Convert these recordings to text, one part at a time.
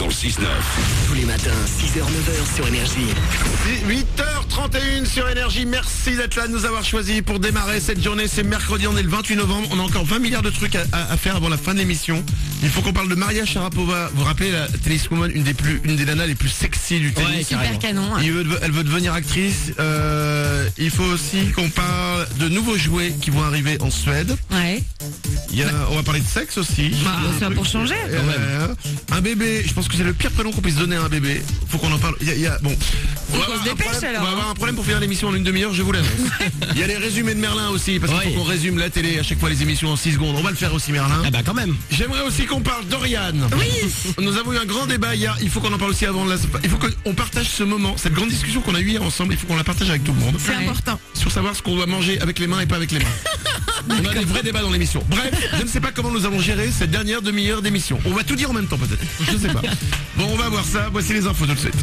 dans le 6-9. Tous les matins, 6h-9h sur Énergie. 8h31 sur Énergie. Merci d'être là, de nous avoir choisis pour démarrer cette journée. C'est mercredi, on est le 28 novembre. On a encore 20 milliards de trucs à faire avant la fin de l'émission. Il faut qu'on parle de Maria Sharapova. Vous vous rappelez, la tenniswoman, une des nanas les plus sexy du tennis. Ouais, super canon. Elle veut devenir actrice. Il faut aussi qu'on parle de nouveaux jouets qui vont arriver en Suède. Ouais. On va parler de sexe aussi. C'est pour changer. Un bébé, je pense que c'est le pire prénom qu'on puisse donner à un bébé. Faut qu'on en parle. Bon. Faut qu'on se dépêche alors. On va avoir un problème pour finir l'émission en une demi-heure, je vous l'annonce. Il y a les résumés de Merlin aussi, parce qu'il faut qu'on résume la télé à chaque fois les émissions en 6 secondes. On va le faire aussi, Merlin. Ah bah quand même. J'aimerais aussi qu'on parle d'Oriane. Oui. Nous avons eu un grand débat hier. Il faut qu'on en parle aussi avant. Il faut qu'on partage ce moment, cette grande discussion qu'on a eue hier ensemble. Il faut qu'on la partage avec tout le monde. C'est important. Sur savoir ce qu'on doit manger avec les mains et pas avec les mains. On a des vrais débats dans l'émission. Bref, je ne sais pas comment nous allons gérer cette dernière demi-heure d'émission. On va tout dire en même temps peut-être. Je sais pas. Bon, on va voir ça. Voici les infos tout de suite.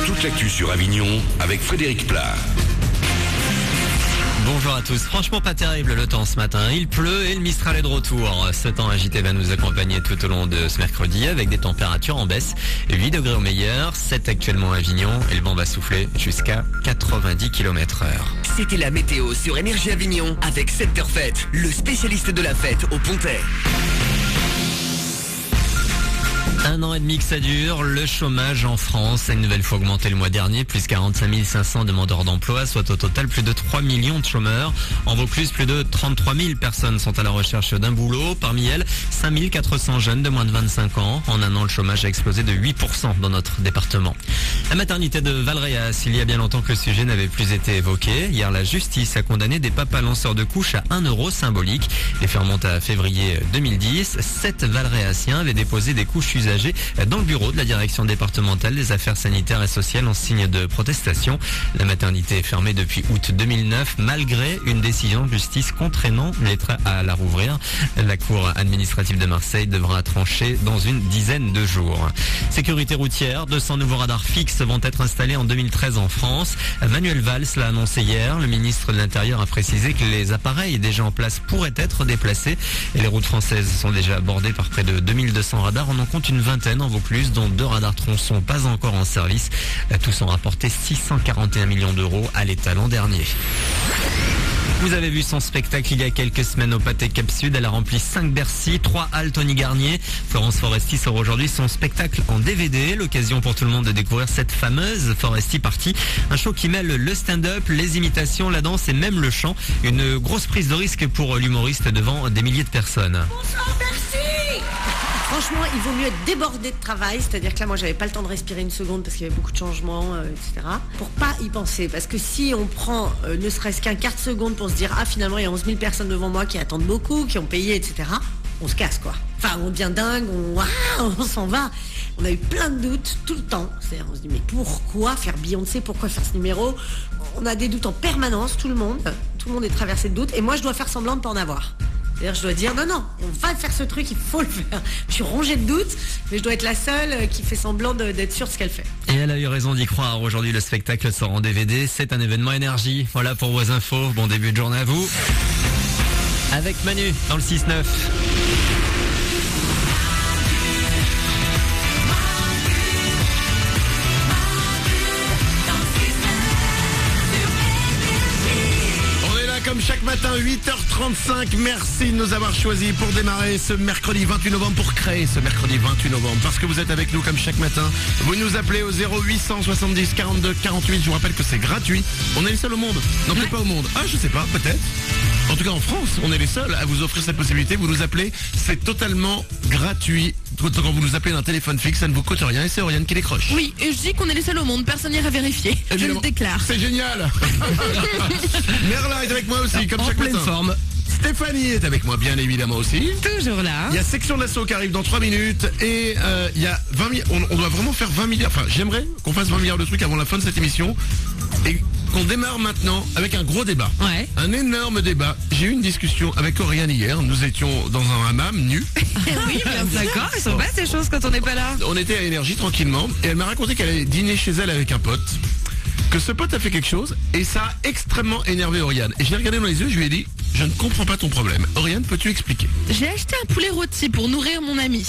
Toute l'actu sur Avignon avec Frédéric Plat. Bonjour à tous. Franchement pas terrible le temps ce matin. Il pleut et le Mistral est de retour. Ce temps agité va nous accompagner tout au long de ce mercredi avec des températures en baisse. 8 degrés au meilleur, 7 actuellement à Avignon et le vent va souffler jusqu'à 90 km/h. C'était la météo sur Énergie Avignon avec Secteur-Fête, le spécialiste de la fête au Pontet. 1 an et demi que ça dure, le chômage en France a une nouvelle fois augmenté le mois dernier, plus 45 500 demandeurs d'emploi, soit au total plus de 3 millions de chômeurs. En Vaucluse, plus de 33 000 personnes sont à la recherche d'un boulot. Parmi elles, 5 400 jeunes de moins de 25 ans. En un an, le chômage a explosé de 8% dans notre département. La maternité de Valréas, il y a bien longtemps que le sujet n'avait plus été évoqué. Hier, la justice a condamné des papas lanceurs de couches à 1 euro symbolique. Les faits remontent à février 2010. 7 Valréasiens avaient déposé des couches usagées dans le bureau de la direction départementale des affaires sanitaires et sociales en signe de protestation. La maternité est fermée depuis août 2009 malgré une décision de justice contraignant à la rouvrir. La cour administrative de Marseille devra trancher dans une dizaine de jours. Sécurité routière, 200 nouveaux radars fixes vont être installés en 2013 en France. Manuel Valls l'a annoncé hier. Le ministre de l'Intérieur a précisé que les appareils déjà en place pourraient être déplacés. Et les routes françaises sont déjà abordées par près de 2200 radars. On en compte une vingtaine en Vaucluse, dont 2 radars tronçons pas encore en service. Tous ont rapporté 641 millions d'euros à l'État l'an dernier. Vous avez vu son spectacle il y a quelques semaines au Pâté Cap Sud. Elle a rempli 5 Bercy, 3 Halles Tony Garnier. Florence Foresti sort aujourd'hui son spectacle en DVD. L'occasion pour tout le monde de découvrir cette fameuse Foresti Party. Un show qui mêle le stand-up, les imitations, la danse et même le chant. Une grosse prise de risque pour l'humoriste devant des milliers de personnes. Bonsoir Bercy. Franchement, il vaut mieux être débordé de travail, c'est-à-dire que là, moi, j'avais pas le temps de respirer une seconde parce qu'il y avait beaucoup de changements, etc. Pour pas y penser, parce que si on prend ne serait-ce qu'un quart de seconde pour se dire ah finalement il y a 11 000 personnes devant moi qui attendent beaucoup, qui ont payé, etc. On se casse quoi. Enfin, on devient dingue, on s'en va. On a eu plein de doutes tout le temps. C'est-à-dire, on se dit mais pourquoi faire Beyoncé, pourquoi faire ce numéro? On a des doutes en permanence, tout le monde est traversé de doutes, et moi je dois faire semblant de pas en avoir. C'est-à-dire je dois dire non, on va faire ce truc, il faut le faire. Je suis rongée de doutes, mais je dois être la seule qui fait semblant d'être sûre de ce qu'elle fait. Et elle a eu raison d'y croire. Aujourd'hui, le spectacle sort en DVD. C'est un événement énergie. Voilà pour vos infos. Bon début de journée à vous. Avec Manu dans le 6-9. Comme chaque matin, 8h35, merci de nous avoir choisis pour démarrer ce mercredi 28 novembre, pour créer ce mercredi 28 novembre. Parce que vous êtes avec nous comme chaque matin, vous nous appelez au 0800 70 42 48. Je vous rappelle que c'est gratuit. On est les seuls au monde. Non, peut-être pas au monde. Ah, je sais pas, peut-être. En tout cas, en France, on est les seuls à vous offrir cette possibilité. Vous nous appelez, c'est totalement gratuit. Quand vous nous appelez d'un téléphone fixe, ça ne vous coûte rien et c'est Oriane qui décroche. Oui, et je dis qu'on est les seuls au monde, personne n'ira vérifier. Je le déclare. C'est génial. Merlin est avec moi aussi, comme chaque matin. Forme. Stéphanie est avec moi, bien évidemment aussi. Toujours là. Il y a Section d'Assaut qui arrive dans 3 minutes et il y a 20 milliards. On doit vraiment faire 20 milliards. Enfin, j'aimerais qu'on fasse 20 milliards de trucs avant la fin de cette émission et qu'on démarre maintenant avec un gros débat. Ouais. Un énorme débat. J'ai eu une discussion avec Oriane hier. Nous étions dans un hammam nus. Oui, bien d'accord. Elles sont pas ces choses quand on n'est pas là. On était à Énergie tranquillement et elle m'a raconté qu'elle allait dîner chez elle avec un pote. Que ce pote a fait quelque chose et ça a extrêmement énervé Oriane. Et je l'ai regardé dans les yeux, je lui ai dit je ne comprends pas ton problème. Oriane, peux-tu expliquer? J'ai acheté un poulet rôti pour nourrir mon ami.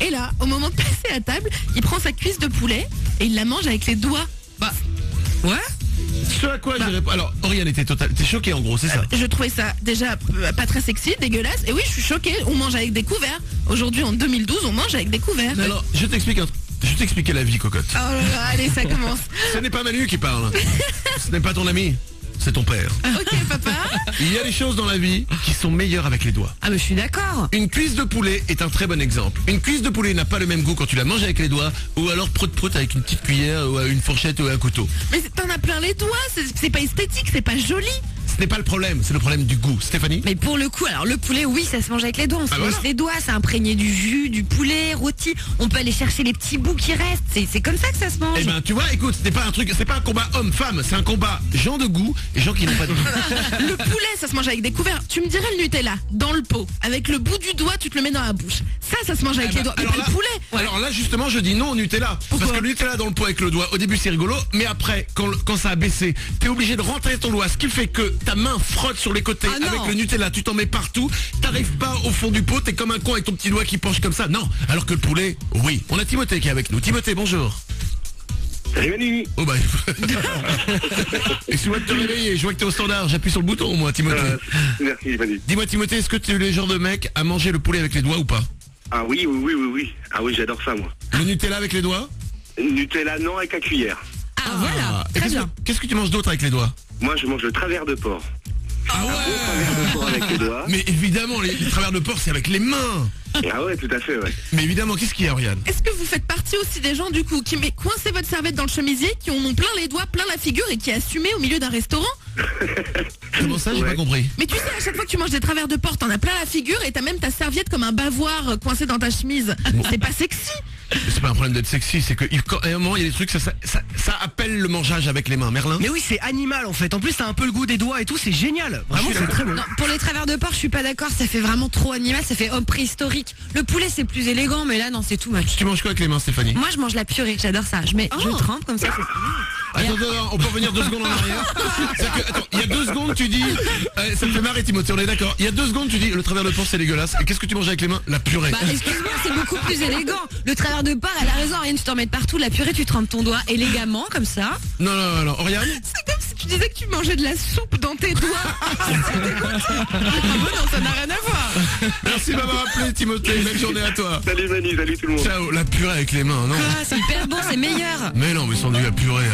Et là, au moment de passer à table, il prend sa cuisse de poulet et il la mange avec les doigts. Bah, ouais. Ce à quoi j'ai répondu. Alors, Oriane t'es choquée en gros, c'est ça? Je trouvais ça déjà pas très sexy, dégueulasse. Et oui, je suis choquée. On mange avec des couverts. Aujourd'hui, en 2012, on mange avec des couverts. Alors, je t'explique je vais t'expliquer la vie, cocotte. Oh là là, allez, ça commence. Ce n'est pas Manu qui parle. Ce n'est pas ton ami. C'est ton père. Ok, papa. Il y a des choses dans la vie qui sont meilleures avec les doigts. Ah mais je suis d'accord. Une cuisse de poulet est un très bon exemple. Une cuisse de poulet n'a pas le même goût quand tu la manges avec les doigts ou alors prout avec une petite cuillère ou une fourchette ou un couteau. Mais t'en as plein les doigts, c'est pas esthétique, c'est pas joli. Ce n'est pas le problème, c'est le problème du goût. Stéphanie? Mais pour le coup, alors le poulet, oui, ça se mange avec les doigts. On se voilà. mange les doigts, c'est imprégné du jus, du poulet, rôti. On peut aller chercher les petits bouts qui restent. C'est comme ça que ça se mange. Eh ben, tu vois, écoute, c'est pas un combat homme-femme, c'est un combat gens de goût et gens qui n'ont pas de goût. Le poulet, ça se mange avec des couverts. Tu me dirais le Nutella, dans le pot. Avec le bout du doigt, tu te le mets dans la bouche. Ça se mange avec les doigts. Mais alors pas là- le poulet. Alors là, justement, je dis non au Nutella. Pourquoi? Parce que le Nutella dans le pot avec le doigt, au début c'est rigolo, mais après, quand ça a baissé, t'es obligé de rentrer ton doigt, ce qui fait que ta main frotte sur les côtés Ah non. avec le Nutella, tu t'en mets partout, t'arrives pas au fond du pot, t'es comme un con avec ton petit doigt qui penche comme ça. Non, alors que le poulet, oui. On a Timothée qui est avec nous. Timothée, bonjour. Salut Manu. Oh bah... Excuse-moi de te réveiller, je vois que t'es au standard, j'appuie sur le bouton moi, Timothée. Merci Manu. Dis-moi Timothée, est-ce que tu es le genre de mec à manger le poulet avec les doigts ou pas? Ah oui. Ah oui, j'adore ça moi. Le Nutella avec les doigts? Nutella non avec la cuillère. Ah voilà, Et très bien. qu'est-ce que tu manges d'autre avec les doigts? Moi je mange le travers de porc. Ah ouais. Travers de porc avec les doigts. Mais évidemment, les travers de porc, c'est avec les mains. Ah ouais, tout à fait, ouais. Mais évidemment, qu'est-ce qu'il y a, Oriane? Est-ce que vous faites partie aussi des gens du coup qui coincez votre serviette dans le chemisier, qui en ont plein les doigts, plein la figure et qui assumez au milieu d'un restaurant? Comment ça, j'ai Ouais. pas compris. Mais tu sais, à chaque fois que tu manges des travers de porc, t'en as plein la figure et t'as même ta serviette comme un bavoir coincé dans ta chemise. C'est pas sexy. Mais c'est pas un problème d'être sexy, c'est que à un moment, il y a des trucs, ça appelle le mangeage avec les mains. Merlin? Mais oui, c'est animal en fait. En plus, t'as un peu le goût des doigts et tout, c'est génial. Vraiment, c'est très bon. Non, pour les travers de porc, je suis pas d'accord, ça fait vraiment trop animal, ça fait homme préhistorique. Le poulet c'est plus élégant, mais là non, c'est too much. Tu manges quoi avec les mains, Stéphanie? Moi je mange la purée, j'adore ça. Je trempe comme ça. Attends, on peut revenir 2 secondes en arrière. C'est que, attends, il y a 2 secondes, tu dis... ça me fait marrer, Timothée, on est d'accord. Il y a 2 secondes, tu dis, le travers de porc, c'est dégueulasse. Et qu'est-ce que tu manges avec les mains? La purée. Bah excuse-moi, c'est beaucoup plus élégant. Le travers de porc, elle a raison, rien, tu t'en mets partout. La purée, tu trempes ton doigt élégamment comme ça. Non, Oriane? C'est comme si tu disais que tu mangeais de la soupe dans tes doigts. C'est dégoûtant. Ah non, ça n'a rien à voir. Merci de m'avoir appelé, Timothée. Belle journée à toi. Salut Manu, salut tout le monde. Ciao, la purée avec les mains, non? Ah, c'est hyper bon, c'est meilleur. Mais non, mais sans du la purée.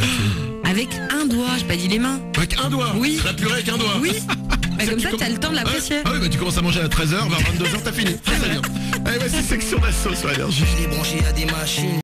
Avec un doigt, j'ai pas dit les mains. Avec un doigt? Oui. La purée avec un doigt? Oui. Bah, comme Tu ça, t'as le temps de l'apprécier. Ah oui, bah tu commences à manger à 13h, vers 22h, t'as fini. Très bien. Allez, voici section d'assaut sur Énergie. Je l'ai branché à des machines.